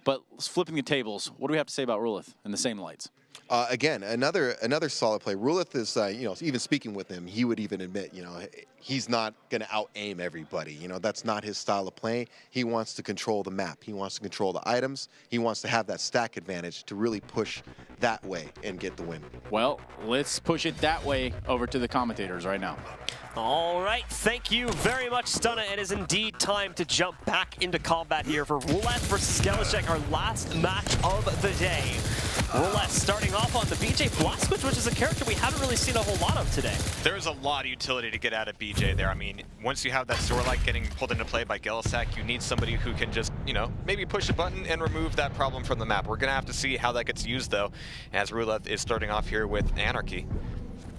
But flipping the tables, what do we have to say about Ruleth in the same lights? Again, another solid play. Ruleth is, even speaking with him, he would even admit, he's not going to out-aim everybody. That's not his style of play. He wants to control the map. He wants to control the items. He wants to have that stack advantage to really push that way and get the win. Well, let's push it that way over to the commentators right now. All right, thank you very much, Stunna. It is indeed time to jump back into combat here for Ruleth versus gellehsak, our last match of the day. Ruleth starting off on the BJ Blast Switch, which is a character we haven't really seen a whole lot of today. There's a lot of utility to get out of BJ there. I mean, once you have that Zorlike getting pulled into play by gellehsak, you need somebody who can just, maybe push a button and remove that problem from the map. We're going to have to see how that gets used, though, as Ruleth is starting off here with Anarchy.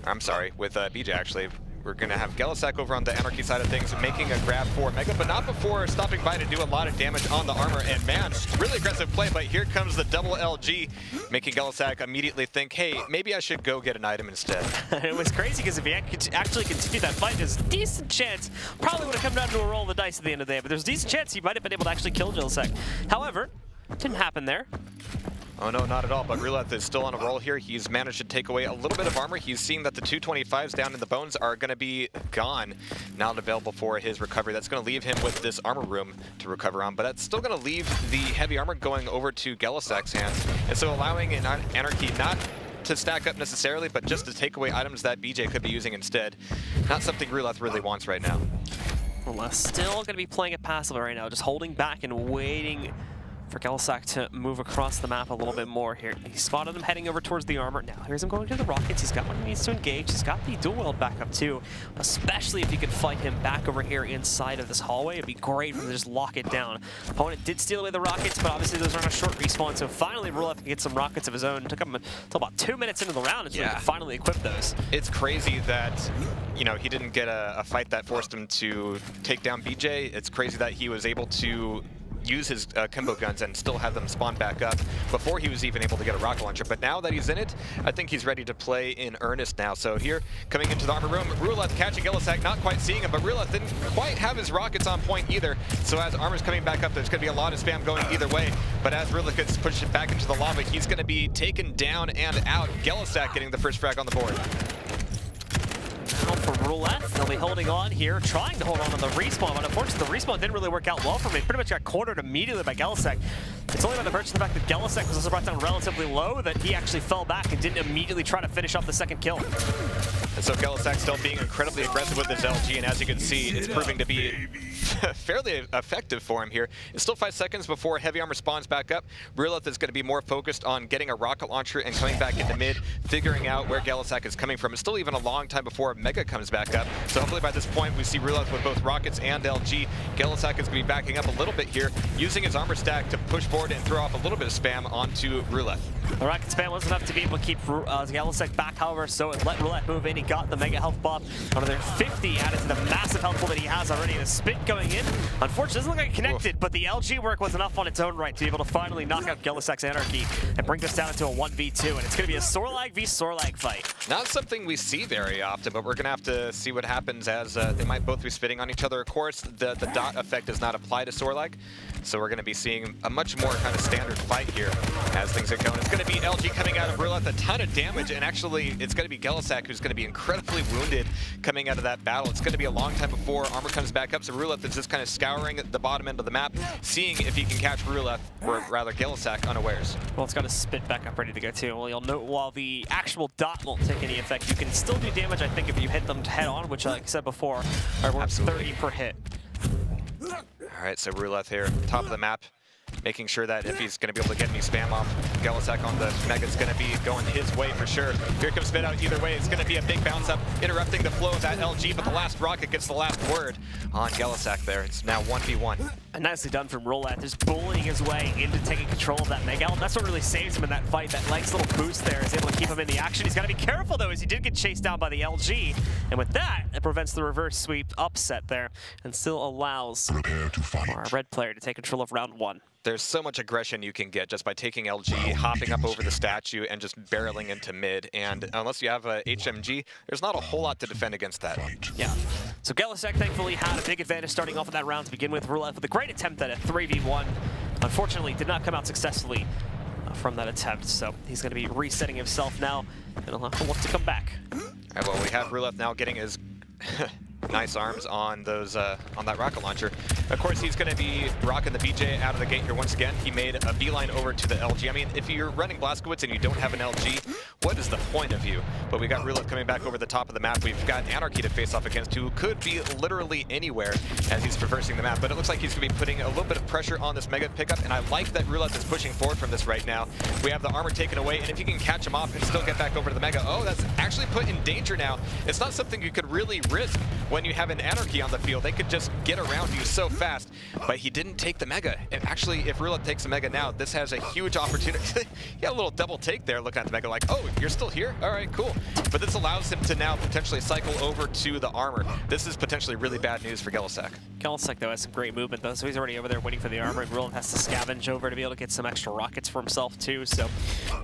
I'm sorry, with BJ, actually. We're going to have gellehsak over on the Anarchy side of things, making a grab for Mega, but not before stopping by to do a lot of damage on the armor. And man, really aggressive play, but here comes the double LG, making gellehsak immediately think, hey, maybe I should go get an item instead. It was crazy because if he actually continued that fight, there's a decent chance, probably would have come down to a roll of the dice at the end of the day, but there's a decent chance he might have been able to actually kill gellehsak. However, didn't happen there. Oh no, not at all, but Ruleth is still on a roll here. He's managed to take away a little bit of armor. He's seeing that the 225s down in the bones are going to be gone, not available for his recovery. That's going to leave him with this armor room to recover on, but that's still going to leave the heavy armor going over to gellehsak's hands, and so allowing an Anarchy not to stack up necessarily, but just to take away items that BJ could be using instead. Not something Ruleth really wants right now. Ruleth still going to be playing it passively right now, just holding back and waiting for gellehsak to move across the map a little bit more here. He spotted him heading over towards the armor. Now here's him going to the rockets. He's got what he needs to engage. He's got the dual wield back up too, especially if you could fight him back over here inside of this hallway. It'd be great for him to just lock it down. Opponent did steal away the rockets, but obviously those are on a short respawn, so finally Ruleth can get some rockets of his own. It took him until about 2 minutes into the round until he could finally equip those. It's crazy that, he didn't get a fight that forced him to take down BJ. It's crazy that he was able to use his combo guns and still have them spawn back up before he was even able to get a rocket launcher. But now that he's in it, I think he's ready to play in earnest now. So here, coming into the armor room, Ruleth catching gellehsak, not quite seeing him, but Ruleth didn't quite have his rockets on point either. So as armor's coming back up, there's going to be a lot of spam going either way. But as Ruleth gets pushed back into the lava, he's going to be taken down and out. gellehsak getting the first frag on the board. Now for Ruleth, they'll be holding on here, trying to hold on to the respawn, but unfortunately the respawn didn't really work out well for him. He pretty much got cornered immediately by gellehsak. It's only by the virtue of the fact that gellehsak was also brought down relatively low that he actually fell back and didn't immediately try to finish off the second kill. And so gellehsak still being incredibly aggressive with his LG, and as you can see, it's proving to be fairly effective for him here. It's still 5 seconds before heavy armor spawns back up. Ruleth is going to be more focused on getting a rocket launcher and coming back into mid, figuring out where gellehsak is coming from. It's still even a long time before Mega comes back up, so hopefully by this point we see Ruleth with both rockets and LG. gellehsak is going to be backing up a little bit here, using his armor stack to push forward and throw off a little bit of spam onto Ruleth. The rocket spam wasn't enough to be able to keep gellehsak back, however, so it let Ruleth move in. He got the Mega health buff, another 50 added to the massive health pool that he has already. The spit going in, unfortunately, doesn't look like it connected, but the LG work was enough on its own right to be able to finally knock out gellehsak's Anarchy and bring this down into a 1v2, and it's going to be a Zorlike v Zorlike fight. Not something we see very often, but we're going to have to see what happens as they might both be spitting on each other. Of course, the dot effect does not apply to Zorlike, so we're going to be seeing a much more kind of standard fight here as things are going. It's going to be LG coming out of Ruleth, a ton of damage, and actually it's going to be gellehsak who's going to be incredibly wounded coming out of that battle. It's going to be a long time before armor comes back up, so Ruleth is just kind of scouring the bottom end of the map, seeing if he can catch Ruleth, or rather gellehsak, unawares. Well, it's got a spit back up ready to go too. Well, you'll note while the actual dot won't take any effect, you can still do damage, I think, if you hit them head on, which, like I said before, are worth 30 per hit. All right, so Ruleth here, top of the map, making sure that if he's going to be able to get any spam off, gellehsak on the Mega is going to be going his way for sure. Here comes spit out either way. It's going to be a big bounce up, interrupting the flow of that LG, but the last rocket gets the last word on gellehsak there. It's now 1v1. And nicely done from Ruleth, just bullying his way into taking control of that Mega. That's what really saves him in that fight. That nice little boost there is able to keep him in the action. He's got to be careful though, as he did get chased down by the LG. And with that, it prevents the reverse sweep upset there and still allows our red player to take control of round 1. There's so much aggression you can get just by taking LG, hopping up over the statue, and just barreling into mid. And unless you have a HMG, there's not a whole lot to defend against that. Yeah. So gellehsak thankfully had a big advantage starting off in that round to begin with. Ruleth with a great attempt at a 3v1. unfortunately did not come out successfully from that attempt. So he's going to be resetting himself now, and he'll have to look to come back. All right, well, we have Ruleth now getting his nice arms on those on that rocket launcher. Of course, he's going to be rocking the BJ out of the gate here once again. He made a beeline over to the LG. I mean, if you're running Blazkowicz and you don't have an LG, what is the point of you? But we got Ruleth coming back over the top of the map. We've got Anarchy to face off against, who could be literally anywhere as he's traversing the map. But it looks like he's going to be putting a little bit of pressure on this Mega pickup, and I like that Ruleth is pushing forward from this right now. We have the armor taken away, and if you can catch him off and still get back over to the Mega, oh, that's actually put in danger now. It's not something you could really risk when you have an Anarchy on the field. They could just get around you so fast, but he didn't take the Mega. And actually, if Ruleth takes the Mega now, this has a huge opportunity. He got a little double take there looking at the Mega like, oh, you're still here? All right, cool. But this allows him to now potentially cycle over to the armor. This is potentially really bad news for gellehsak. gellehsak, though, has some great movement, though, so he's already over there waiting for the armor, and Ruleth has to scavenge over to be able to get some extra rockets for himself, too. So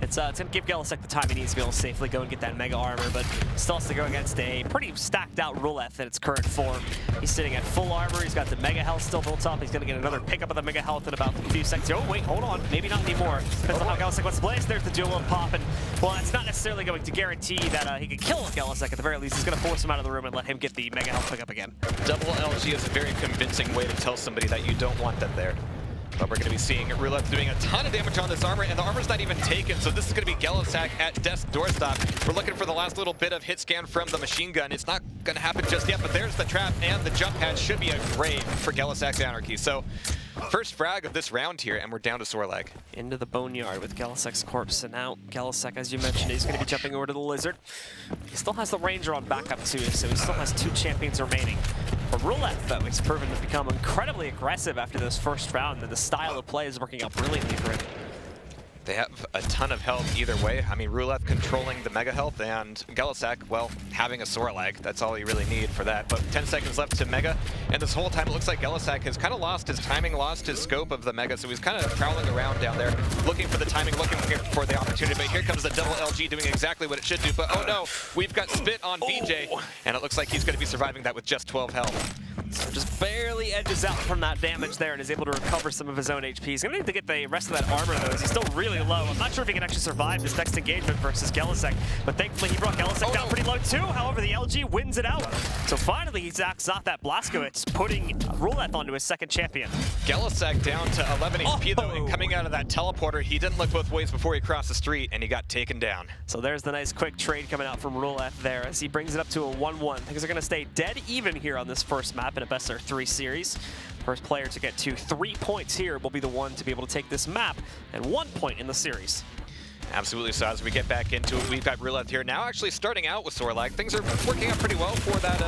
it's going to give gellehsak the time he needs to be able to safely go and get that Mega armor, but still has to go against a pretty stacked out Ruleth in its current form. He's sitting at full armor. He's got the Mega health still built up. He's going to get another pickup of the Mega health in about a few seconds. Oh, wait, hold on. Maybe not anymore. Depends on how gellehsak wants to play. There's the dual pop, and well, it's not necessarily going to guarantee that he can kill gellehsak. At the very least, he's going to force him out of the room and let him get the Mega health pickup again. Double LG is a very convincing way to tell somebody that you don't want them there. But we're going to be seeing Ruleth doing a ton of damage on this armor, and the armor's not even taken, so this is going to be gellehsak at death's doorstop. We're looking for the last little bit of hit scan from the machine gun. It's not going to happen just yet, but there's the trap, and the jump pad should be a grave for gellehsak's Anarchy. So, first frag of this round here, and we're down to Sorlag. Into the boneyard with gellehsak's corpse, and now gellehsak, as you mentioned, he's going to be jumping over to the Lizard. He still has the Ranger on backup too, so he still has 2 champions remaining. For Ruleth, though, he's proven to become incredibly aggressive after this first round, and the style of play is working out brilliantly for him. They have a ton of health either way. I mean, Ruleth controlling the Mega health, and gellehsak, well, having a Sorlag. That's all you really need for that. But 10 seconds left to Mega, and this whole time it looks like gellehsak has kind of lost his timing, lost his scope of the Mega, so he's kind of prowling around down there, looking for the timing, looking for the opportunity. But here comes the double LG doing exactly what it should do. But oh no, we've got Spit on BJ, and it looks like he's going to be surviving that with just 12 health. So just barely edges out from that damage there and is able to recover some of his own HP. He's going to need to get the rest of that armor, though, as he's still really low. I'm not sure if he can actually survive this next engagement versus gellehsak, but thankfully he brought gellehsak down pretty low, too. However, the LG wins it out. So finally, he zacks off that Blazkowicz, putting Ruleth onto his second champion. gellehsak down to 11 HP, though, and coming out of that teleporter, he didn't look both ways before he crossed the street, and he got taken down. So there's the nice quick trade coming out from Ruleth there as he brings it up to a 1-1. Things are going to stay dead even here on this first map in a best-of-3 series. First player to get to 3 points here will be the one to be able to take this map and 1 point in the series. Absolutely. So as we get back into it, we've got Ruleth here now actually starting out with Sorlag. Things are working out pretty well for that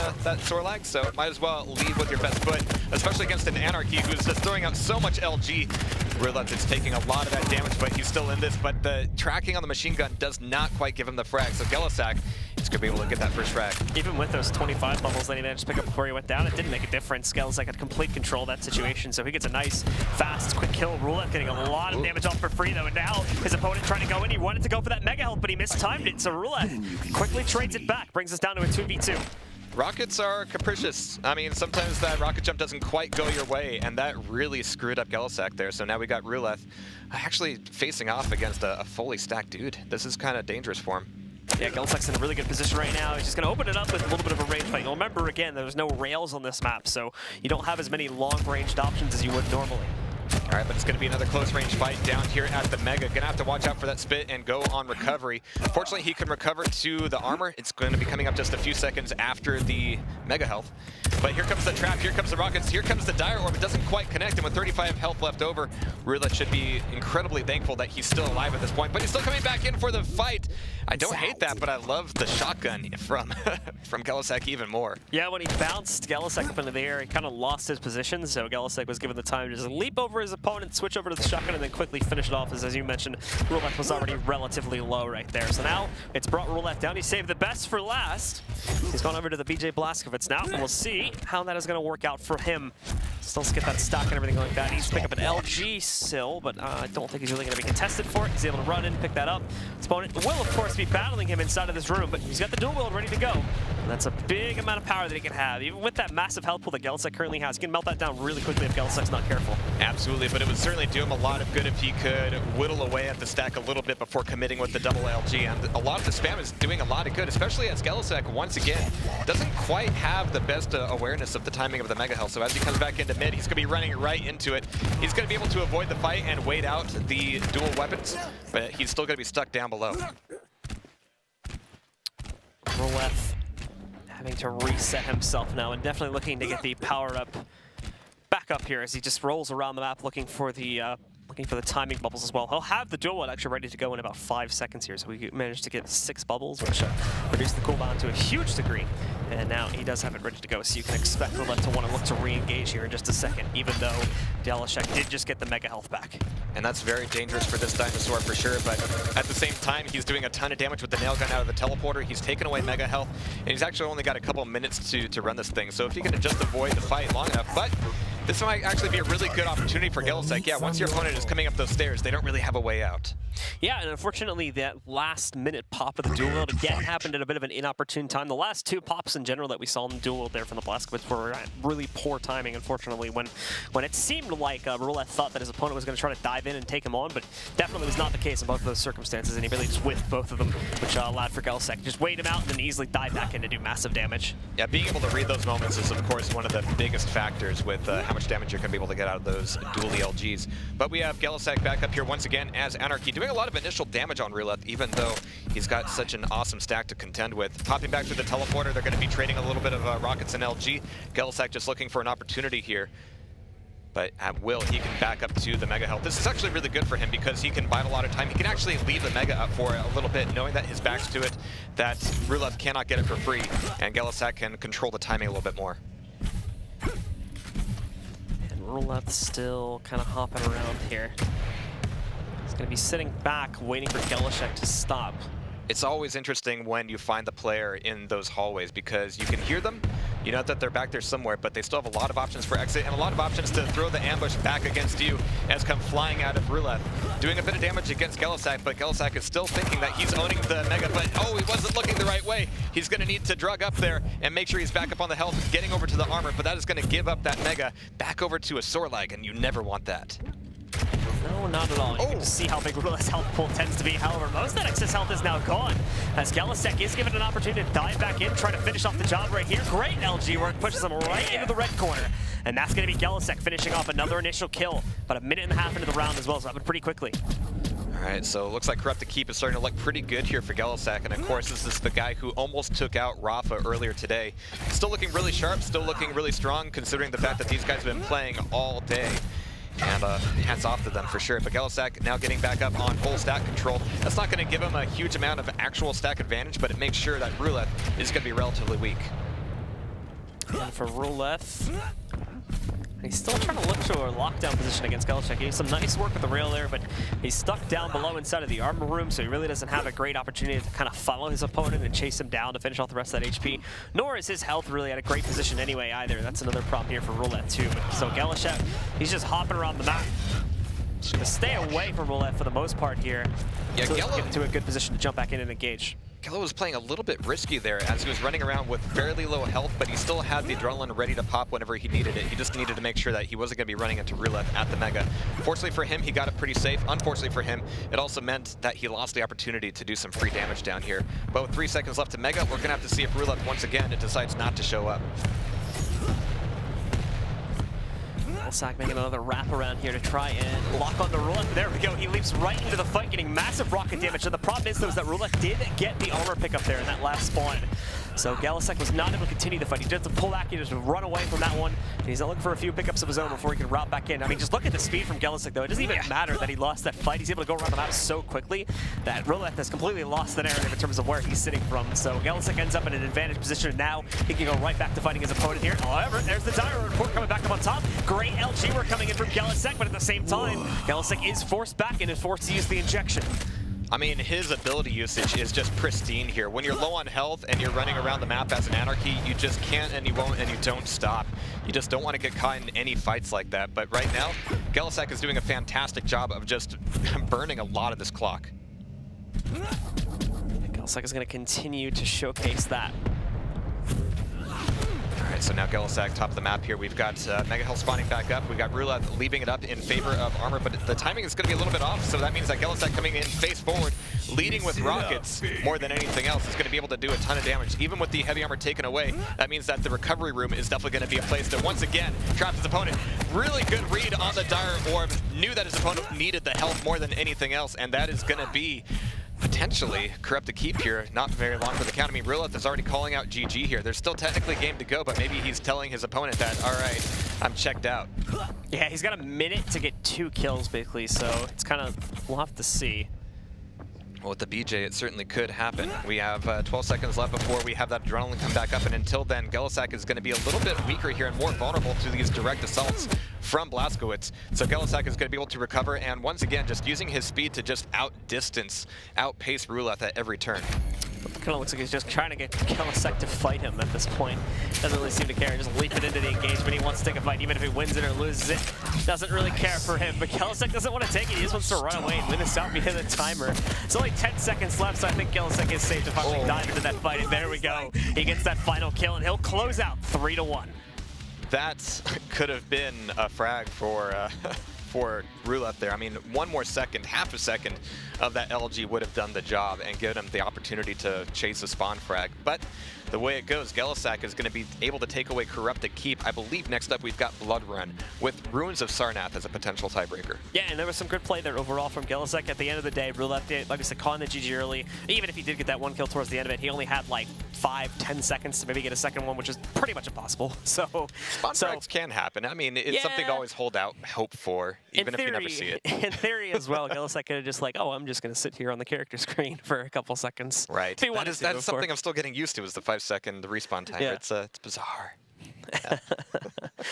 Sorlag, so might as well lead with your best foot, especially against an Anarchy who's just throwing out so much LG. Ruleth is taking a lot of that damage, but he's still in this, but the tracking on the machine gun does not quite give him the frag, so gellehsak is going to be able to get that first frag. Even with those 25 levels that he managed to pick up before he went down, it didn't make a difference. gellehsak had complete control of that situation, so he gets a nice, fast, quick kill. Ruleth getting a lot of damage off for free, though, and now his opponent trying to go in. He wanted to go for that Mega health, but he mistimed it, so Ruleth quickly trades it back, brings us down to a 2v2. Rockets are capricious. I mean, sometimes that rocket jump doesn't quite go your way, and that really screwed up gellehsak there. So now we got Ruleth actually facing off against a fully stacked dude. This is kind of dangerous for him. Yeah, gellehsak's in a really good position right now. He's just going to open it up with a little bit of a range fight. You'll remember, again, there's no rails on this map, so you don't have as many long-ranged options as you would normally. All right, but it's going to be another close-range fight down here at the Mega. Going to have to watch out for that Spit and go on recovery. Fortunately, he can recover to the armor. It's going to be coming up just a few seconds after the Mega health. But here comes the trap, here comes the rockets, here comes the Dire Orb. It doesn't quite connect, and with 35 health left over, Ruleth should be incredibly thankful that he's still alive at this point. But he's still coming back in for the fight. I don't hate that, but I love the shotgun from gellehsak even more. Yeah, when he bounced gellehsak up into the air, he kind of lost his position, so gellehsak was given the time to just leap over his opponent, switch over to the shotgun, and then quickly finish it off, as you mentioned, Ruleth was already relatively low right there. So now it's brought Ruleth down. He saved the best for last. He's gone over to the BJ Blazkowicz now, and we'll see how that is going to work out for him. Still get that stock and everything like that. He needs to pick up an LG still, but I don't think he's really going to be contested for it. He's able to run in, pick that up. His opponent will, of course, be battling him inside of this room, but he's got the dual wield ready to go. That's a big amount of power that he can have. Even with that massive health pool that gellehsak currently has, he can melt that down really quickly if gellehsak's not careful. Absolutely, but it would certainly do him a lot of good if he could whittle away at the stack a little bit before committing with the double LG. And a lot of the spam is doing a lot of good, especially as gellehsak, once again, doesn't quite have the best awareness of the timing of the Mega Health. So as he comes back into mid, he's going to be running right into it. He's going to be able to avoid the fight and wait out the dual weapons, but he's still going to be stuck down below. Ruleth having to reset himself now and definitely looking to get the power up back up here as he just rolls around the map looking for the timing bubbles as well. He'll have the dual one actually ready to go in about 5 seconds here, so we managed to get 6 bubbles, which reduced the cooldown to a huge degree. And now he does have it ready to go, so you can expect Ruleth to want to look to re-engage here in just a second, even though gellehsak did just get the Mega Health back. And that's very dangerous for this dinosaur for sure, but at the same time, he's doing a ton of damage with the nail gun out of the teleporter. He's taken away Mega Health, and he's actually only got a couple minutes to run this thing. So if he can just avoid the fight long enough, but this might actually be a really good opportunity for gellehsak. Yeah, once your opponent is coming up those stairs, they don't really have a way out. Yeah, and unfortunately, that last minute pop of the dual wield again happened at a bit of an inopportune time. The last 2 pops in general that we saw in the dual wield there from the Blazkowicz were really poor timing, unfortunately, when it seemed like Ruleth thought that his opponent was going to try to dive in and take him on, but definitely was not the case in both of those circumstances, and he really just whiffed both of them, which allowed for gellehsak to just wait him out and then easily dive back in to do massive damage. Yeah, being able to read those moments is, of course, one of the biggest factors with how much damage you're going to be able to get out of those dually LGs. But we have gellehsak back up here once again as Anarchy, doing a lot of initial damage on Ruleth, even though he's got such an awesome stack to contend with. Popping back through the teleporter, they're going to be trading a little bit of rockets and LG. gellehsak just looking for an opportunity here. But at will, he can back up to the Mega Health. This is actually really good for him because he can bide a lot of time. He can actually leave the Mega up for a little bit, knowing that his back's to it, that Ruleth cannot get it for free, and gellehsak can control the timing a little bit more. And Ruleth still kind of hopping around here. He's going to be sitting back, waiting for gellehsak to stop. It's always interesting when you find the player in those hallways because you can hear them, you know that they're back there somewhere, but they still have a lot of options for exit and a lot of options to throw the ambush back against you as come flying out of Ruleth. Doing a bit of damage against gellehsak, but gellehsak is still thinking that he's owning the Mega, but oh, he wasn't looking the right way. He's going to need to drug up there and make sure he's back up on the health, getting over to the armor, but that is going to give up that Mega back over to a Sorlag, and you never want that. No, not at all. You can just see how big Ruleth's health pool tends to be. However, most of that excess health is now gone, as gellehsak is given an opportunity to dive back in, try to finish off the job right here. Great LG work, pushes him right into the red corner. And that's going to be gellehsak finishing off another initial kill, about 1.5 minutes into the round as well, so that went pretty quickly. All right, so it looks like Corrupted Keep is starting to look pretty good here for gellehsak, and of course this is the guy who almost took out Rafa earlier today. Still looking really sharp, still looking really strong, considering the fact that these guys have been playing all day. And hats off to them for sure. But gellehsak now getting back up on full stack control. That's not going to give him a huge amount of actual stack advantage, but it makes sure that Ruleth is going to be relatively weak. And for Ruleth, he's still trying to look to a lockdown position against gellehsak. He did some nice work with the rail there, but he's stuck down below inside of the armor room, so he really doesn't have a great opportunity to kind of follow his opponent and chase him down to finish off the rest of that HP. Nor is his health really at a great position anyway either. That's another problem here for Ruleth too. But, so gellehsak, he's just hopping around the map. Just gonna stay away from Ruleth for the most part here. Yeah, until he can get into a good position to jump back in and engage. Gelo was playing a little bit risky there as he was running around with fairly low health, but he still had the adrenaline ready to pop whenever he needed it. He just needed to make sure that he wasn't going to be running into Ruleth at the Mega. Fortunately for him, he got it pretty safe. Unfortunately for him, it also meant that he lost the opportunity to do some free damage down here. But with 3 seconds left to Mega, we're going to have to see if Ruleth once again decides not to show up. gellehsak making another wrap around here to try and lock on the Ruleth. There we go. He leaps right into the fight, getting massive rocket damage. And the problem is, though, is that Ruleth did get the armor pickup there in that last spawn. So gellehsak was not able to continue the fight. He did have to pull back, he just run away from that one. And he's looking for a few pickups of his own before he can route back in. I mean, just look at the speed from gellehsak, though. It doesn't even matter that he lost that fight. He's able to go around the map so quickly that Ruleth has completely lost the narrative in terms of where he's sitting from. So gellehsak ends up in an advantage position, and now he can go right back to fighting his opponent here. However, there's the Dire report coming back up on top. Great LG work coming in from gellehsak, but at the same time, gellehsak is forced back and is forced to use the injection. I mean, his ability usage is just pristine here. When you're low on health and you're running around the map as an Anarchy, you just can't and you won't and you don't stop. You just don't want to get caught in any fights like that. But right now, gellehsak is doing a fantastic job of just burning a lot of this clock. gellehsak is going to continue to showcase that. So now gellehsak top of the map here. We've got Mega Health spawning back up. We've got Ruleth leaving it up in favor of armor, but the timing is going to be a little bit off, so that means that gellehsak coming in face forward, leading with rockets more than anything else, is going to be able to do a ton of damage. Even with the heavy armor taken away, that means that the recovery room is definitely going to be a place to once again trap his opponent. Really good read on the Dire Orb. Knew that his opponent needed the health more than anything else, and that is going to be potentially corrupt the keep here. Not very long for the count. I mean, Ruleth is already calling out GG here. There's still technically a game to go, but maybe he's telling his opponent that, all right, I'm checked out. Yeah, he's got a minute to get 2 kills, basically, so it's kind of, we'll have to see. Well, with the BJ, it certainly could happen. We have 12 seconds left before we have that adrenaline come back up, and until then, gellehsak is going to be a little bit weaker here and more vulnerable to these direct assaults from Blazkowicz. So gellehsak is going to be able to recover, and once again, just using his speed to just outdistance, outpace Ruleth at every turn. Kind of looks like he's just trying to get gellehsak to fight him at this point. Doesn't really seem to care, just leaping into the engagement. He wants to take a fight, even if he wins it or loses it. Doesn't really care for him, but gellehsak doesn't want to take it. He just wants to run away and win this out behind the timer. It's only 10 seconds left, so I think gellehsak is safe to finally dive into that fight, and there we go. He gets that final kill, and he'll close out 3-1. That could have been a frag for Ruleth there. I mean, one more second, half a second of that LG would have done the job and given him the opportunity to chase a spawn frag. But the way it goes, gellehsak is going to be able to take away Corrupted Keep. I believe next up we've got Blood Run with Ruins of Sarnath as a potential tiebreaker. Yeah, and there was some good play there overall from gellehsak. At the end of the day, Ruleth did, like I said, calling the GG early. Even if he did get that 1 kill towards the end of it, he only had like 5-10 seconds to maybe get a second one, which is pretty much impossible. So spawn frags can happen. I mean, it's something to always hold out hope for, even if you never see it. In theory as well, gellehsak could have just like, oh, I'm just going to sit here on the character screen for a couple seconds. Right. That is something I'm still getting used to, is the 5-second respawn timer. Yeah. It's bizarre. Yeah.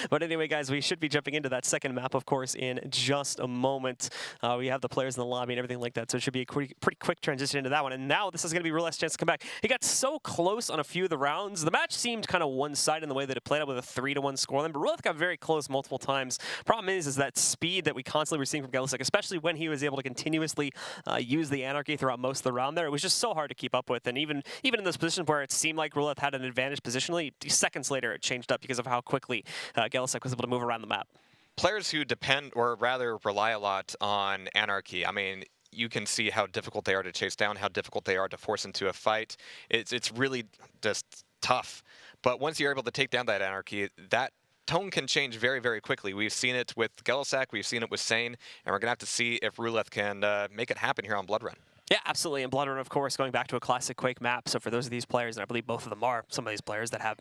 But anyway, guys, we should be jumping into that second map, of course, in just a moment. We have the players in the lobby and everything like that, so it should be a pretty quick transition into that one. And now this is going to be Ruleth's chance to come back. He got so close on a few of the rounds. The match seemed kind of one-sided in the way that it played out with a 3-1 scoreline, but Ruleth got very close multiple times. Problem is that speed that we constantly were seeing from gellehsak, especially when he was able to continuously use the anarchy throughout most of the round there, it was just so hard to keep up with. And even in those positions where it seemed like Ruleth had an advantage positionally, seconds later it changed up because of how quickly gellehsak was able to move around the map. Players who depend, or rather rely a lot on anarchy, I mean, you can see how difficult they are to chase down, how difficult they are to force into a fight. It's really just tough. But once you're able to take down that anarchy, that tone can change very, very quickly. We've seen it with gellehsak, we've seen it with Sane, and we're going to have to see if Ruleth can make it happen here on Blood Run. Yeah, absolutely. And Blood Run, of course, going back to a classic Quake map. So for those of these players, and I believe both of them are, some of these players that have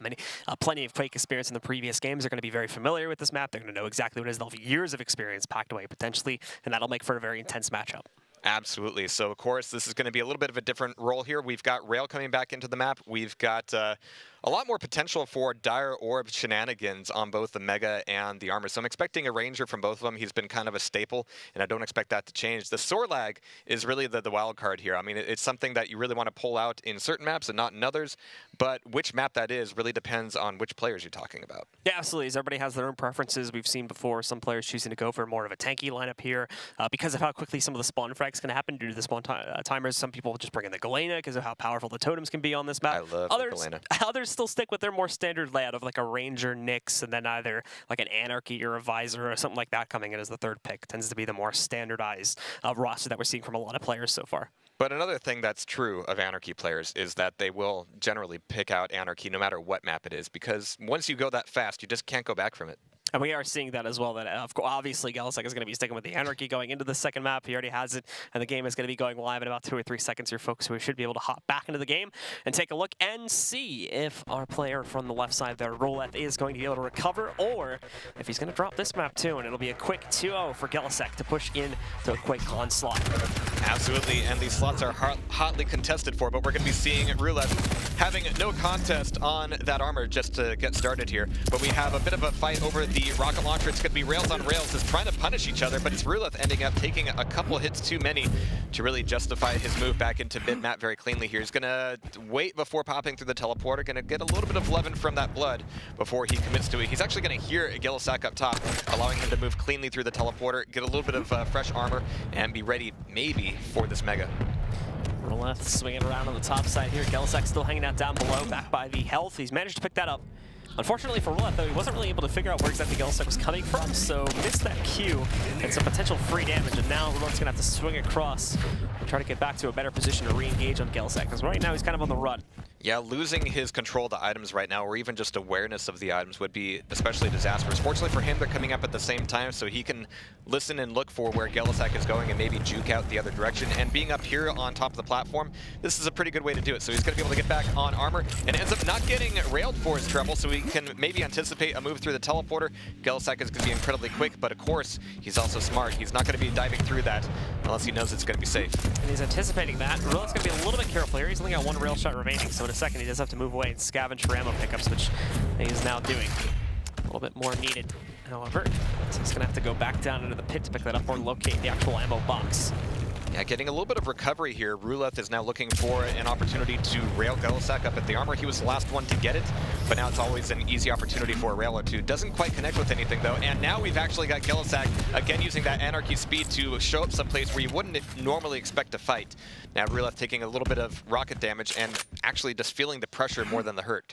plenty of Quake experience in the previous games are going to be very familiar with this map. They're going to know exactly what it is. They'll have years of experience packed away, potentially, and that'll make for a very intense matchup. Absolutely. So, of course, this is going to be a little bit of a different role here. We've got Rail coming back into the map. We've got a lot more potential for Dire Orb shenanigans on both the Mega and the Armor. So I'm expecting a Ranger from both of them. He's been kind of a staple, and I don't expect that to change. The Sorlag is really the wild card here. I mean, it's something that you really want to pull out in certain maps and not in others, but which map that is really depends on which players you're talking about. Yeah, absolutely. Everybody has their own preferences. We've seen before some players choosing to go for more of a tanky lineup here because of how quickly some of the spawn frags can happen due to the spawn timers. Some people just bring in the Galena because of how powerful the totems can be on this map. I love the Galena. Others still stick with their more standard layout of like a Ranger, Nyx, and then either like an Anarchy or a Visor or something like that coming in as the third pick. Tends to be the more standardized roster that we're seeing from a lot of players so far. But another thing that's true of Anarchy players is that they will generally pick out Anarchy no matter what map it is, because once you go that fast, you just can't go back from it. And we are seeing that as well, that obviously gellehsak is going to be sticking with the Anarchy going into the second map. He already has it, and the game is going to be going live in about 2 or 3 seconds here, folks, so we should be able to hop back into the game and take a look and see if our player from the left side there, Ruleth, is going to be able to recover, or if he's going to drop this map too, and it'll be a quick 2-0 for gellehsak to push into a Quake onslaught. Absolutely, and these slots are hotly contested for, but we're going to be seeing Ruleth having no contest on that armor just to get started here. But we have a bit of a fight over the rocket launcher. It's going to be rails on rails, just trying to punish each other, but it's Ruleth ending up taking a couple hits too many to really justify his move back into mid-map very cleanly here. He's going to wait before popping through the teleporter, going to get a little bit of leaven from that blood before he commits to it. He's actually going to hear gellehsak up top, allowing him to move cleanly through the teleporter, get a little bit of fresh armor, and be ready maybe for this Mega. Ruleth swinging around on the top side here. gellehsak still hanging out down below, back by the health. He's managed to pick that up. Unfortunately for Ruleth, though, he wasn't really able to figure out where exactly gellehsak was coming from, so missed that Q and some potential free damage, and now Ruleth's gonna have to swing across and try to get back to a better position to re-engage on gellehsak, because right now he's kind of on the run. Yeah, losing his control of the items right now, or even just awareness of the items, would be especially disastrous. Fortunately for him, they're coming up at the same time, so he can listen and look for where gellehsak is going and maybe juke out the other direction. And being up here on top of the platform, this is a pretty good way to do it. So he's going to be able to get back on armor, and ends up not getting railed for his trouble, so he can maybe anticipate a move through the teleporter. gellehsak is going to be incredibly quick, but of course, he's also smart. He's not going to be diving through that unless he knows it's going to be safe. And he's anticipating that. Ruleth's going to be a little bit careful here. He's only got one rail shot remaining, so in a second he does have to move away and scavenge for ammo pickups, which he's now doing. A little bit more needed, however. So he's going to have to go back down into the pit to pick that up or locate the actual ammo box. Yeah, getting a little bit of recovery here. Ruleth is now looking for an opportunity to rail gellehsak up at the armor. He was the last one to get it, but now it's always an easy opportunity for a rail or two. Doesn't quite connect with anything, though, and now we've actually got gellehsak, again using that Anarchy speed to show up someplace where you wouldn't normally expect to fight. Now Ruleth taking a little bit of rocket damage and actually just feeling the pressure more than the hurt.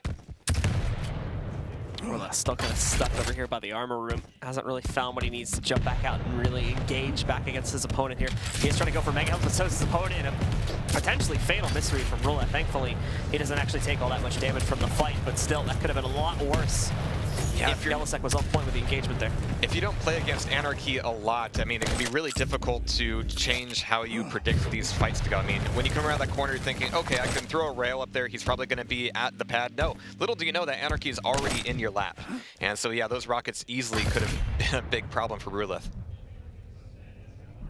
Ruleth still kind of stuck over here by the armor room. Hasn't really found what he needs to jump back out and really engage back against his opponent here. He's trying to go for mega health, but so is his opponent. A potentially fatal mystery from Ruleth. Thankfully, he doesn't actually take all that much damage from the fight, but still, that could have been a lot worse. Yeah, if gellehsak was on point with the engagement there. If you don't play against Anarchy a lot, I mean, it can be really difficult to change how you predict these fights to go. I mean, when you come around that corner, you're thinking, okay, I can throw a rail up there. He's probably going to be at the pad. No, little do you know that Anarchy is already in your lap. And so, yeah, those rockets easily could have been a big problem for Ruleth.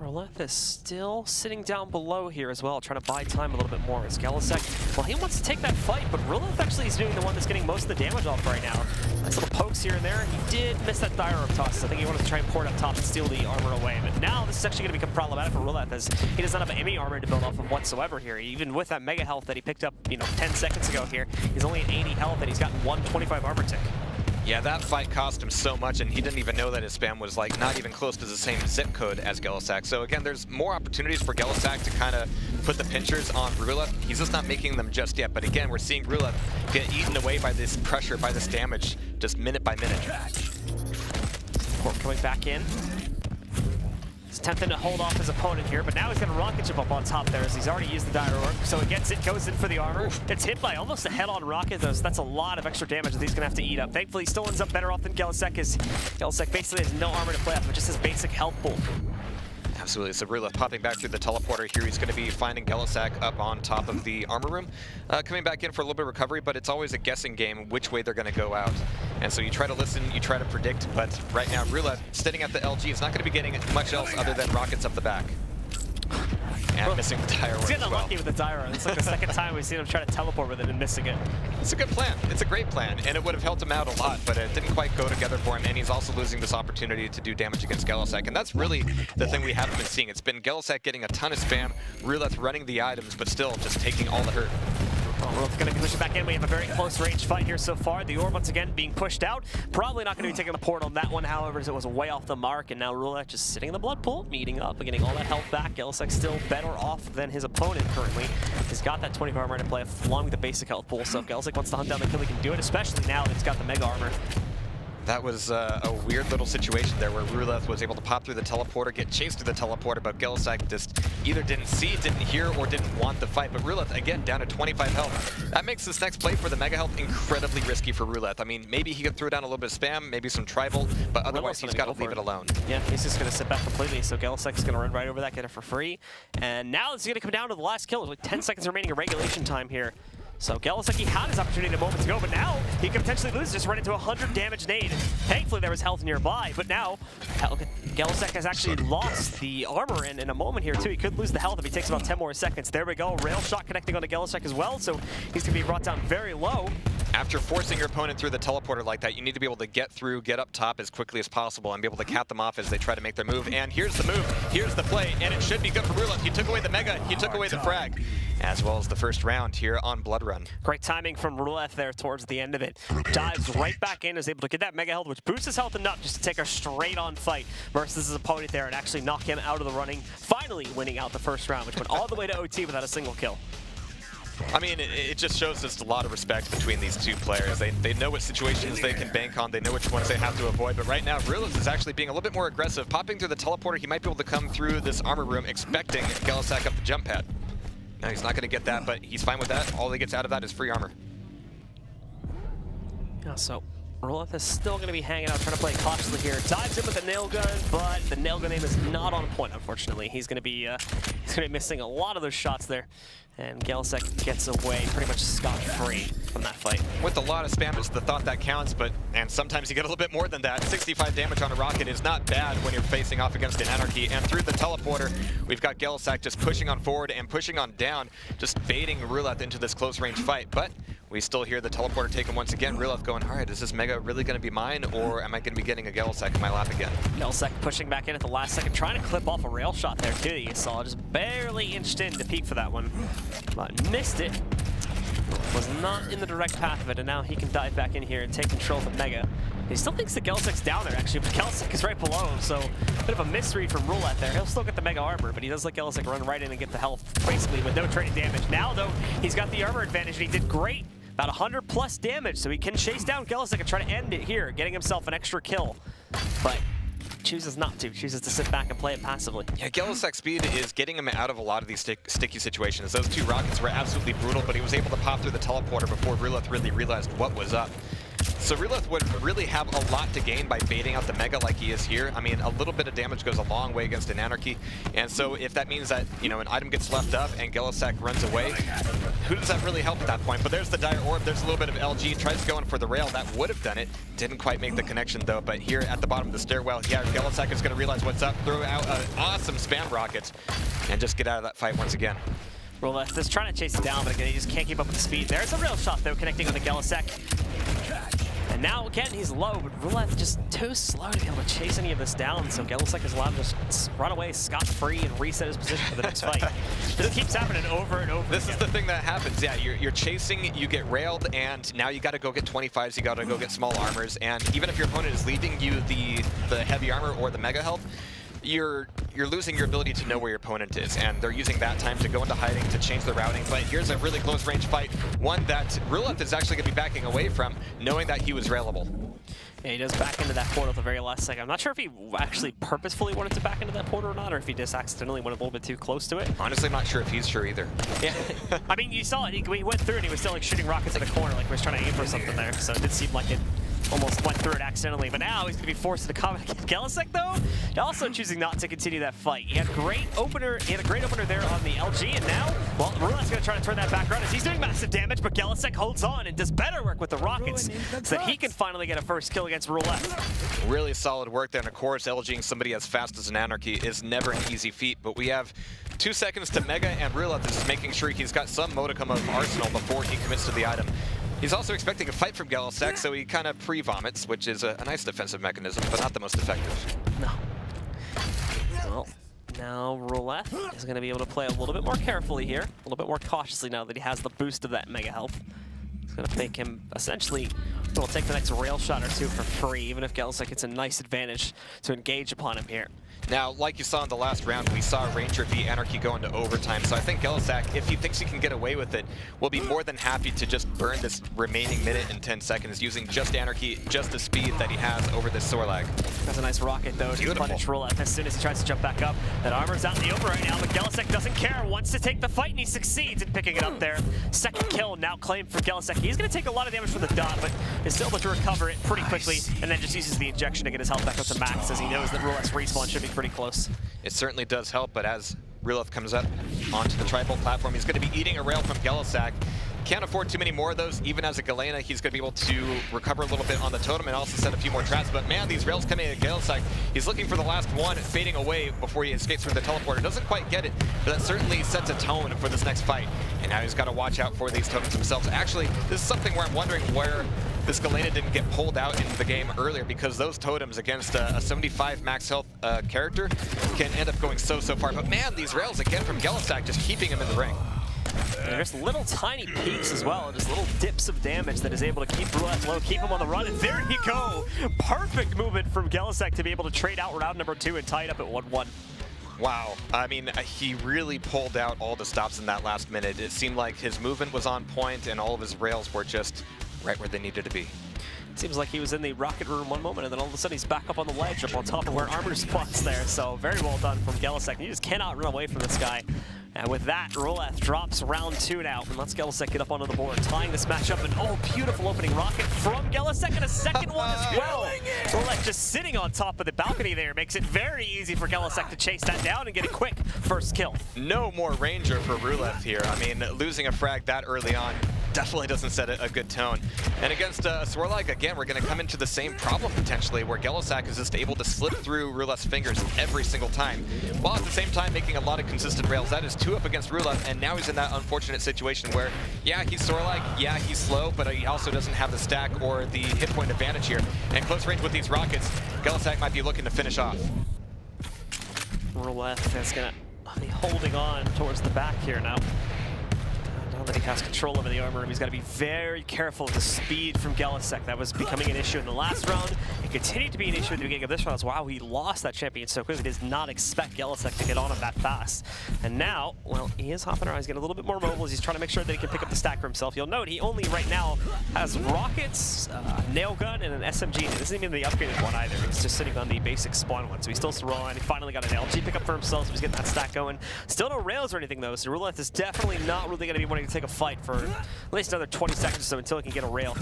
Ruleth is still sitting down below here as well, trying to buy time a little bit more. As gellehsak, well, he wants to take that fight, but Ruleth actually is doing the one that's getting most of the damage off right now. Nice little pokes here and there. He did miss that dire up toss. I think he wanted to try and pour it up top and steal the armor away. But now this is actually going to become problematic for Ruleth, as he does not have any armor to build off of whatsoever here. Even with that mega health that he picked up, 10 seconds ago here, he's only at 80 health and he's gotten 125 armor tick. Yeah, that fight cost him so much, and he didn't even know that his spam was like not even close to the same zip code as gellehsak. So again, there's more opportunities for gellehsak to kind of put the pinchers on Ruleth. He's just not making them just yet. But again, we're seeing Ruleth get eaten away by this pressure, by this damage, just minute by minute. Port coming back in. He's attempting to hold off his opponent here, but now he's going to rocket jump up on top there as he's already used the dire orb. So he gets it, goes in for the armor. It's hit by almost a head-on rocket, though, so that's a lot of extra damage that he's going to have to eat up. Thankfully, he still ends up better off than gellehsak, as gellehsak basically has no armor to play off, but just his basic health pool. Absolutely. So Ruleth popping back through the teleporter here. He's going to be finding gellehsak up on top of the armor room. Coming back in for a little bit of recovery, but it's always a guessing game which way they're going to go out. And so you try to listen, you try to predict, but right now Ruleth, sitting at the LG, is not going to be getting much else other than rockets up the back. And missing the dire orb He's as getting well. unlucky with the dire orb. It's like the second time we've seen him try to teleport with it and missing it. It's a good plan. It's a great plan, and it would have helped him out a lot, but it didn't quite go together for him, and he's also losing this opportunity to do damage against gellehsak, and that's really the thing we haven't been seeing. It's been gellehsak getting a ton of spam, Ruleth running the items, but still just taking all the hurt. Ruleth's going to push it back in. We have a very close range fight here so far. The orb once again being pushed out. Probably not going to be taking the port on that one, however, as it was way off the mark. And now Ruleth just sitting in the blood pool, meeting up and getting all that health back. gellehsak still better off than his opponent currently. He's got that 25 armor to play along with the basic health pool. So if gellehsak wants to hunt down the kill, he can do it, especially now that he's got the mega armor. That was a weird little situation there where Ruleth was able to pop through the teleporter, get chased through the teleporter, but gellehsak just either didn't see, didn't hear, or didn't want the fight. But Ruleth, again, down to 25 health. That makes this next play for the mega health incredibly risky for Ruleth. I mean, maybe he could throw down a little bit of spam, maybe some tribal, but otherwise he's got to leave it alone. Yeah, he's just going to sit back completely, so gellehsak's going to run right over that, get it for free. And now it's going to come down to the last kill. There's like 10 seconds remaining of regulation time here. So gellehsak, he had his opportunity a moment ago, but now he could potentially lose, just run into a 100 damage nade. Thankfully there was health nearby, but now gellehsak has actually lost the armor in a moment here too. He could lose the health if he takes about 10 more seconds. There we go, rail shot connecting onto gellehsak as well, so he's going to be brought down very low. After forcing your opponent through the teleporter like that, you need to be able to get through, get up top as quickly as possible, and be able to cap them off as they try to make their move. And here's the move, here's the play, and it should be good for Ruleth. He took away the mega, he took away the frag, as well as the first round here on Blood Run. Great timing from Ruleth there towards the end of it. Dives right back in, is able to get that mega health, which boosts his health enough just to take a straight-on fight versus his opponent there and actually knock him out of the running, finally winning out the first round, which went all the way to OT without a single kill. I mean, it just shows just a lot of respect between these two players. They know what situations they can bank on, they know which ones they have to avoid, but right now, Ruleth is actually being a little bit more aggressive. Popping through the teleporter, he might be able to come through this armor room expecting gellehsak up the jump pad. Now he's not going to get that, but he's fine with that. All he gets out of that is free armor. Yeah, so Ruleth is still going to be hanging out, trying to play cautiously here. Dives in with the nail gun, but the nail gun aim is not on point, unfortunately. He's going to be missing a lot of those shots there. And gellehsak gets away pretty much scot-free from that fight. With a lot of spam, it's the thought that counts, and sometimes you get a little bit more than that. 65 damage on a rocket is not bad when you're facing off against an Anarchy. And through the teleporter, we've got gellehsak just pushing on forward and pushing on down, just baiting Ruleth into this close-range fight. But we still hear the teleporter taken once again. Ruleth going, all right, is this Mega really going to be mine, or am I going to be getting a gellehsak in my lap again? gellehsak pushing back in at the last second, trying to clip off a rail shot there too. You saw just barely inched in to peek for that one, but missed it. Was not in the direct path of it, and now he can dive back in here and take control of the Mega. He still thinks that gellehsak's down there actually, but gellehsak is right below him, so a bit of a misread from Ruleth there. He'll still get the Mega armor, but he does let gellehsak run right in and get the health, basically with no trading damage. Now though, he's got the armor advantage, and he did great. About 100 plus damage, so he can chase down gellehsak and try to end it here, getting himself an extra kill. But chooses not to, chooses to sit back and play it passively. Yeah, gellehsak's speed is getting him out of a lot of these sticky situations. Those two rockets were absolutely brutal, but he was able to pop through the teleporter before Ruleth really realized what was up. So Ruleth would really have a lot to gain by baiting out the Mega like he is here. I mean, a little bit of damage goes a long way against an Anarchy. And so if that means that, you know, an item gets left up and gellehsak runs away, who does that really help at that point? But there's the Dire Orb, there's a little bit of LG, tries going for the rail. That would have done it. Didn't quite make the connection though, but here at the bottom of the stairwell, yeah, gellehsak is going to realize what's up, throw out an awesome spam rocket, and just get out of that fight once again. Ruleth is trying to chase it down, but again, he just can't keep up with the speed. There's a rail shot though, connecting on the gellehsak. And now again, he's low, but Ruleth just too slow to be able to chase any of this down, so gellehsak is allowed to just run away scot-free and reset his position for the next fight. This keeps happening over and over This again. is the thing that happens, yeah, you're chasing, you get railed, and now you gotta go get 25s, you gotta go get small armors, and even if your opponent is leaving you the heavy armor or the Mega health, you're losing your ability to know where your opponent is, and they're using that time to go into hiding, to change their routing. But here's a really close range fight, one that Ruleth is actually going to be backing away from, knowing that he was railable. Yeah, he does back into that portal at the very last second. I'm not sure if he actually purposefully wanted to back into that portal or not, or if he just accidentally went a little bit too close to it. Honestly, I'm not sure if he's sure either. Yeah, I mean, you saw it. He went through and he was still like shooting rockets in the corner, like he was trying to aim for something there. So it did seem like it almost went through it accidentally, but now he's going to be forced to comment against gellehsak though, also choosing not to continue that fight. He had a great opener there on the LG, and now, well, Ruleth's going to try to turn that back around as he's doing massive damage, but gellehsak holds on and does better work with the rockets so that he can finally get a first kill against Ruleth. Really solid work there, and of course, LGing somebody as fast as an Anarchy is never an easy feat, but we have 2 seconds to Mega, and Ruleth is making sure he's got some modicum of arsenal before he commits to the item. He's also expecting a fight from gellehsak, so he kind of pre-vomits, which is a nice defensive mechanism, but not the most effective. No. Well, now Ruleth is going to be able to play a little bit more carefully here, a little bit more cautiously now that he has the boost of that Mega health. It's going to make him essentially, will take the next rail shot or two for free, even if gellehsak gets a nice advantage to engage upon him here. Now, like you saw in the last round, we saw Ranger v Anarchy go into overtime, so I think gellehsak, if he thinks he can get away with it, will be more than happy to just burn this remaining minute and 10 seconds using just Anarchy, just the speed that he has over this Sorlag. That's a nice rocket though to punish Ruleth as soon as he tries to jump back up. That armor's out in the open right now, but gellehsak doesn't care, wants to take the fight, and he succeeds in picking it up there. Second kill now claimed for gellehsak. He's going to take a lot of damage from the dot, but is still able to recover it pretty quickly, and then just uses the injection to get his health back up to max, as he knows that Ruleth's respawn should be pretty close. It certainly does help, but as Ruleth comes up onto the tribal platform, he's going to be eating a rail from gellehsak. Can't afford too many more of those. Even as a Galena, he's going to be able to recover a little bit on the totem and also set a few more traps. But man, these rails coming at gellehsak. He's looking for the last one, fading away before he escapes from the teleporter. Doesn't quite get it, but that certainly sets a tone for this next fight. And now he's got to watch out for these totems themselves. Actually, this is something where I'm wondering where this Galena didn't get pulled out into the game earlier, because those totems against a 75 max health character can end up going so far. But man, these rails again from gellehsak just keeping him in the ring. And there's little tiny peaks as well, just little dips of damage that is able to keep Ruleth low, keep him on the run, and there you go! Perfect movement from gellehsak to be able to trade out round number 2 and tie it up at 1-1. Wow. I mean, he really pulled out all the stops in that last minute. It seemed like his movement was on point and all of his rails were just right where they needed to be. Seems like he was in the rocket room one moment, and then all of a sudden he's back up on the ledge, up on top of where Armor spots there. So very well done from gellehsak. You just cannot run away from this guy. And with that, Ruleth drops round 2 now, and lets gellehsak get up onto the board, tying this match up. And oh, beautiful opening rocket from gellehsak, and a second one as well. Ruleth just sitting on top of the balcony there makes it very easy for gellehsak to chase that down and get a quick first kill. No more Ranger for Ruleth here. I mean, losing a frag that early on definitely doesn't set a good tone. And against Swirlag, again, we're going to come into the same problem potentially, where gellehsak is just able to slip through Ruleth's fingers every single time, while at the same time making a lot of consistent rails. That is 2 up against Ruleth, and now he's in that unfortunate situation where, yeah, he's Swirlag, yeah, he's slow, but he also doesn't have the stack or the hit point advantage here. And close range with these rockets, gellehsak might be looking to finish off. Ruleth is going to be holding on towards the back here now. Now that he has control over the armor room, he's got to be very careful of the speed from gellehsak. That was becoming an issue in the last round. It continued to be an issue at the beginning of this round as well. He lost that champion so quickly. He does not expect gellehsak to get on him that fast. And now, well, he is hopping around. He's getting a little bit more mobile as he's trying to make sure that he can pick up the stack for himself. You'll note he only right now has rockets, nail gun, and an SMG. It isn't even the upgraded one either. He's just sitting on the basic spawn one. So he's still rolling. He finally got an LG pick up for himself, so he's getting that stack going. Still no rails or anything though, so Ruleth is definitely not really going to be wanting to take a fight for at least another 20 seconds or so until he can get a rail.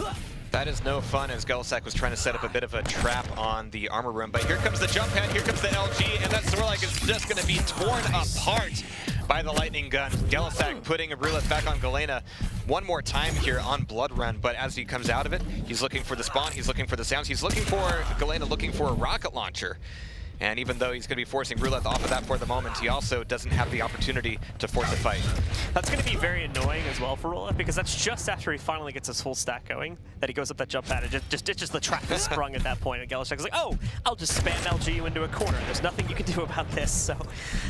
That is no fun, as gellehsak was trying to set up a bit of a trap on the armor room. But here comes the jump pad, here comes the LG, and that Swirlag is just going to be torn apart by the lightning gun. gellehsak putting Ruleth back on Galena one more time here on Blood Run, but as he comes out of it, he's looking for the spawn, he's looking for the sounds, he's looking for Galena, looking for a rocket launcher. And even though he's going to be forcing Ruleth off of that for the moment, he also doesn't have the opportunity to force a fight. That's going to be very annoying as well for Ruleth, because that's just after he finally gets his full stack going that he goes up that jump pad and just ditches the trap that's sprung at that point. And gellehsak's like, oh, I'll just spam LG you into a corner. There's nothing you can do about this.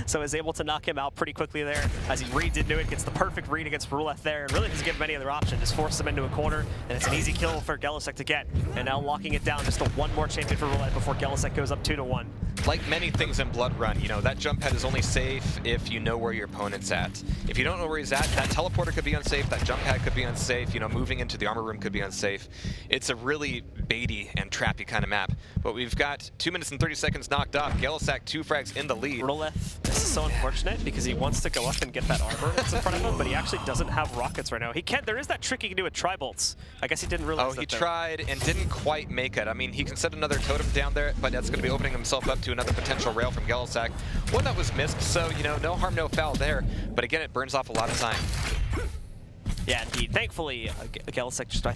So is able to knock him out pretty quickly there as he reads into it, gets the perfect read against Ruleth there, and really doesn't give him any other option. Just forces him into a corner, and it's an easy kill for gellehsak to get. And now locking it down, just a one more champion for Ruleth before gellehsak goes up 2-1. Like many things in Blood Run, you know, that jump pad is only safe if you know where your opponent's at. If you don't know where he's at, that teleporter could be unsafe, that jump pad could be unsafe, you know, moving into the armor room could be unsafe. It's a really baity and trappy kind of map. But we've got 2 minutes and 30 seconds knocked off. gellehsak 2 frags in the lead. Ruleth, this is so unfortunate because he wants to go up and get that armor that's in front of him, but he actually doesn't have rockets right now. He can. There is that trick he can do with tri-bolts. I guess he didn't realize that. Oh, he tried and didn't quite make it. I mean, he can set another totem down there, but that's going to be opening himself up to another potential rail from gellehsak. One that was missed, so, you know, no harm, no foul there. But again, it burns off a lot of time. Yeah, indeed. Thankfully, gellehsak just, I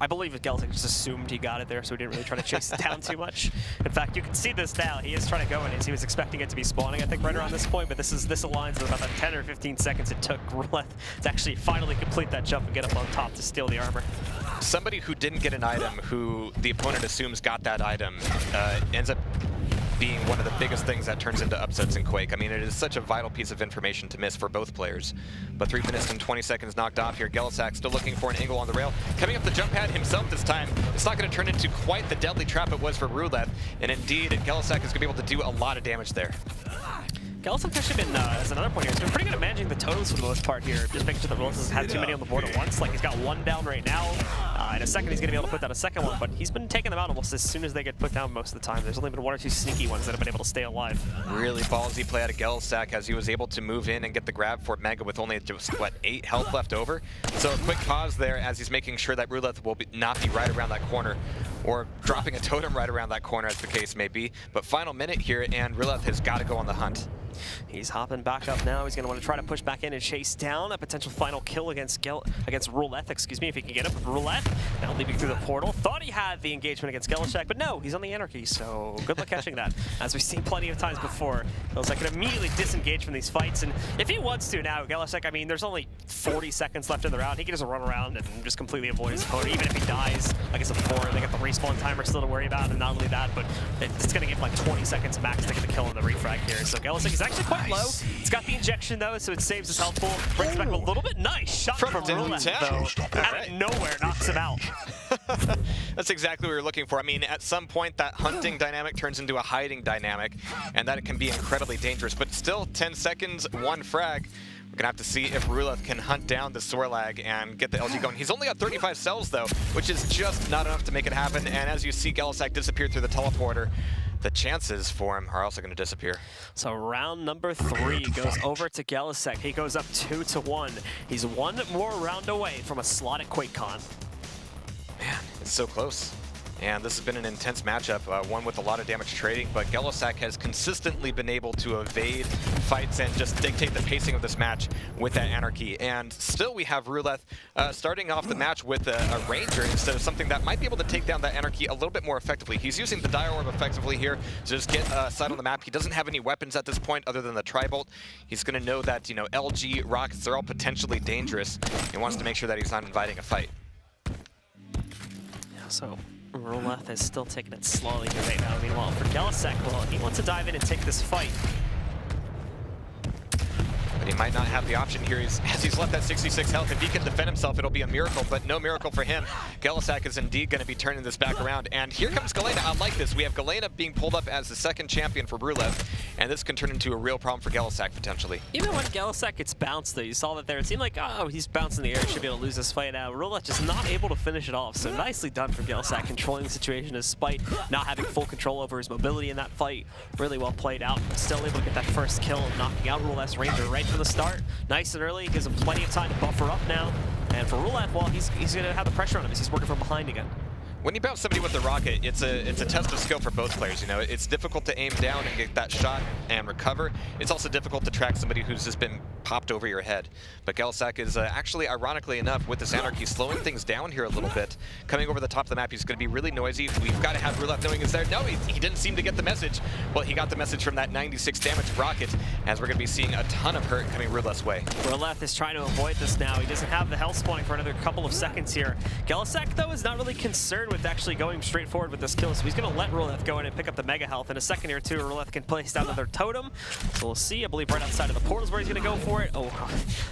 believe gellehsak just assumed he got it there, so he didn't really try to chase it down too much. In fact, you can see this now. He is trying to go in. He was expecting it to be spawning, I think, right around this point, but this aligns with about the 10 or 15 seconds it took Ruleth to actually finally complete that jump and get up on top to steal the armor. Somebody who didn't get an item, who the opponent assumes got that item, ends up being one of the biggest things that turns into upsets in Quake. I mean, it is such a vital piece of information to miss for both players. But 3 minutes and 20 seconds knocked off here. gellehsak still looking for an angle on the rail. Coming up the jump pad himself this time. It's not going to turn into quite the deadly trap it was for Ruleth. And indeed, gellehsak is going to be able to do a lot of damage there. gellehsak's actually been, as another point here, he's been pretty good at managing the totems for the most part here. Just making sure that Ruleth doesn't have too many on the board at once. Like, he's got one down right now. In a second, he's going to be able to put down a second one, but he's been taking them out almost as soon as they get put down most of the time. There's only been 1 or 2 sneaky ones that have been able to stay alive. Really ballsy play out of gellehsak as he was able to move in and get the grab for Mega with only just, what, 8 health left over. So a quick pause there as he's making sure that Ruleth will not be right around that corner, or dropping a totem right around that corner, as the case may be. But final minute here, and Ruleth has got to go on the hunt. He's hopping back up now. He's going to want to try to push back in and chase down a potential final kill against Ruleth, excuse me, if he can get up with Ruleth. Now leaping through the portal. Thought he had the engagement against gellehsak, but no, he's on the Anarchy, so good luck catching that. As we've seen plenty of times before, gellehsak can immediately disengage from these fights, and if he wants to now, gellehsak, I mean, there's only 40 seconds left in the round. He can just run around and just completely avoid his opponent, even if he dies. I guess before, they got the respawn timer still to worry about, and not only that, but it's going to give like 20 seconds max to get the kill on the refrag here. So gellehsak is actually quite low. It's got the injection though, so it saves his health pool. Brings back a little bit. Nice shot from Ruleth though. Out of nowhere, knocks him out. That's exactly what we were looking for. I mean, at some point, that hunting dynamic turns into a hiding dynamic, and that it can be incredibly dangerous. But still, 10 seconds, 1 frag. We're going to have to see if Ruleth can hunt down the Sorlag and get the LG going. He's only got 35 cells, though, which is just not enough to make it happen. And as you see gellehsak disappear through the teleporter, the chances for him are also going to disappear. So round number 3 goes over to gellehsak. He goes up 2-1. He's one more round away from a slot at QuakeCon. Man, it's so close. And this has been an intense matchup, one with a lot of damage trading, but gellehsak has consistently been able to evade fights and just dictate the pacing of this match with that anarchy. And still we have Ruleth starting off the match with a ranger instead of something that might be able to take down that anarchy a little bit more effectively. He's using the Dire Orb effectively here to just get a sight on the map. He doesn't have any weapons at this point other than the Tri-Bolt. He's going to know that, you know, LG, rockets, they're all potentially dangerous. He wants to make sure that he's not inviting a fight. Yeah, so Ruleth is still taking it slowly here right now. Meanwhile, for gellehsak, well, he wants to dive in and take this fight. But he might not have the option here. As he's left that 66 health, if he can defend himself, it'll be a miracle, but no miracle for him. gellehsak is indeed going to be turning this back around. And here comes Galena. I like this. We have Galena being pulled up as the second champion for Ruleth, and this can turn into a real problem for gellehsak, potentially. Even when gellehsak gets bounced, though, you saw that there. It seemed like, oh, he's bouncing in the air. He should be able to lose this fight now. Ruleth just not able to finish it off. So nicely done from gellehsak, controlling the situation despite not having full control over his mobility in that fight. Really well played out. Still able to get that first kill, knocking out Ruleth's ranger right from the start. Nice and early, gives him plenty of time to buffer up now. And for Ruleth, well, he's going to have the pressure on him as he's working from behind again. When you bounce somebody with the rocket, it's a test of skill for both players. You know, it's difficult to aim down and get that shot and recover. It's also difficult to track somebody who's just been popped over your head. But gellehsak is actually, ironically enough, with this anarchy, slowing things down here a little bit. Coming over the top of the map, he's going to be really noisy. We've got to have Ruleth knowing he's there. No, he didn't seem to get the message. Well, he got the message from that 96 damage rocket, as we're going to be seeing a ton of hurt coming Ruleth's way. Ruleth is trying to avoid this now. He doesn't have the health spawning for another couple of seconds here. gellehsak, though, is not really concerned with actually going straight forward with this kill, so he's going to let Ruleth go in and pick up the mega health. In a second here, too, Ruleth can place down another totem. So we'll see. I believe right outside of the portal is where he's going to go for it. Oh,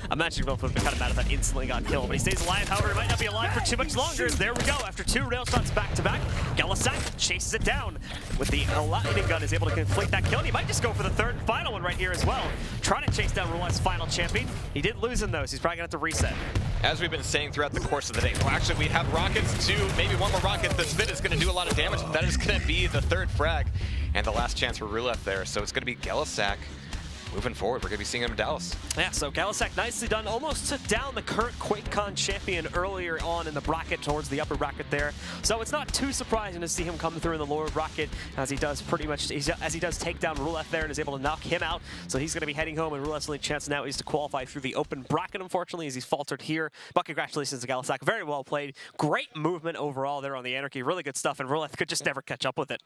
I imagine Ruleth would have been kind of mad if that instantly got killed, but he stays alive. However, he might not be alive for too much longer. There we go. After 2 rail shots back-to-back, gellehsak chases it down with the lightning gun, is able to complete that kill. And he might just go for the third and final one right here as well. Trying to chase down Ruleth's final champion. He did lose him, though, so he's probably going to have to reset. As we've been saying throughout the course of the day, well, actually, we have rockets too. Maybe one more rocket. The spin is going to do a lot of damage. That is going to be the 3rd frag and the last chance for Ruleth there. So it's going to be gellehsak moving forward. We're going to be seeing him in Dallas. Yeah, so gellehsak nicely done. Almost took down the current QuakeCon champion earlier on in the bracket, towards the upper bracket there. So it's not too surprising to see him come through in the lower bracket, as he does pretty much, as he does take down Ruleth there and is able to knock him out. So he's going to be heading home, and Ruleth's only chance now is to qualify through the open bracket, unfortunately, as he's faltered here. But congratulations to gellehsak. Very well played. Great movement overall there on the anarchy. Really good stuff, and Ruleth could just never catch up with it.